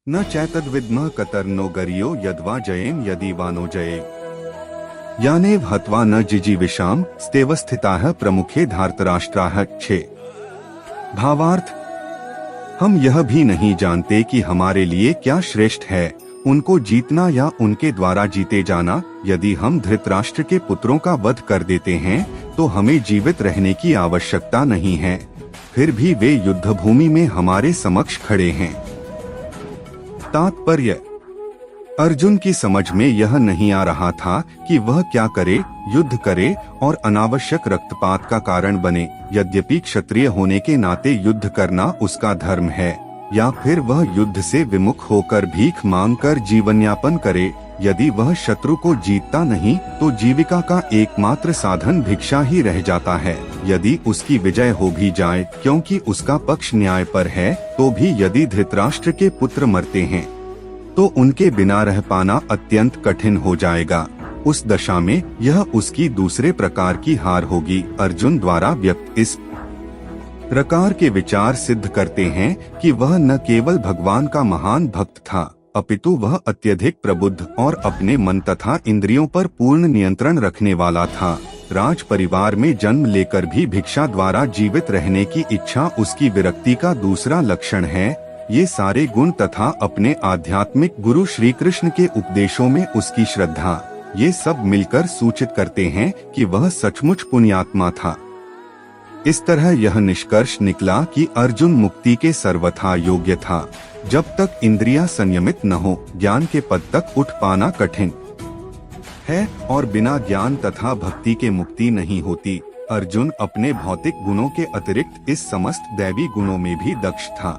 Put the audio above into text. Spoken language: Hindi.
न चैतद्विद्मः कतर्नो गरियो यद्वा जयेम यदि वानो जये यानेव हत्वा न जिजीविषाम स्तेवस्थिताः प्रमुखे धार्तराष्ट्राः 6। भावार्थ, हम यह भी नहीं जानते कि हमारे लिए क्या श्रेष्ठ है, उनको जीतना या उनके द्वारा जीते जाना। यदि हम धृतराष्ट्र के पुत्रों का वध कर देते हैं तो हमें जीवित रहने की आवश्यकता नहीं है, फिर भी वे युद्धभूमि में हमारे समक्ष खड़े हैं। तात्पर्य, अर्जुन की समझ में यह नहीं आ रहा था कि वह क्या करे, युद्ध करे और अनावश्यक रक्तपात का कारण बने। यद्यपि क्षत्रिय होने के नाते युद्ध करना उसका धर्म है, या फिर वह युद्ध से विमुख होकर भीख मांगकर जीवनयापन करे। यदि वह शत्रु को जीतता नहीं तो जीविका का एकमात्र साधन भिक्षा ही रह जाता है। यदि उसकी विजय हो भी जाए क्योंकि उसका पक्ष न्याय पर है, तो भी यदि धृतराष्ट्र के पुत्र मरते हैं तो उनके बिना रह पाना अत्यंत कठिन हो जाएगा। उस दशा में यह उसकी दूसरे प्रकार की हार होगी। अर्जुन द्वारा व्यक्त इस प्रकार के विचार सिद्ध करते हैं कि वह न केवल भगवान का महान भक्त था, अपितु वह अत्यधिक प्रबुद्ध और अपने मन तथा इंद्रियों पर पूर्ण नियंत्रण रखने वाला था। राज परिवार में जन्म लेकर भी भिक्षा द्वारा जीवित रहने की इच्छा उसकी विरक्ति का दूसरा लक्षण है। ये सारे गुण तथा अपने आध्यात्मिक गुरु श्री कृष्ण के उपदेशों में उसकी श्रद्धा, ये सब मिलकर सूचित करते हैं कि वह सचमुच पुण्यात्मा था। इस तरह यह निष्कर्ष निकला कि अर्जुन मुक्ति के सर्वथा योग्य था। जब तक इंद्रियां संयमित न हो, ज्ञान के पद तक उठ पाना कठिन है और बिना ज्ञान तथा भक्ति के मुक्ति नहीं होती। अर्जुन अपने भौतिक गुणों के अतिरिक्त इस समस्त दैवी गुणों में भी दक्ष था।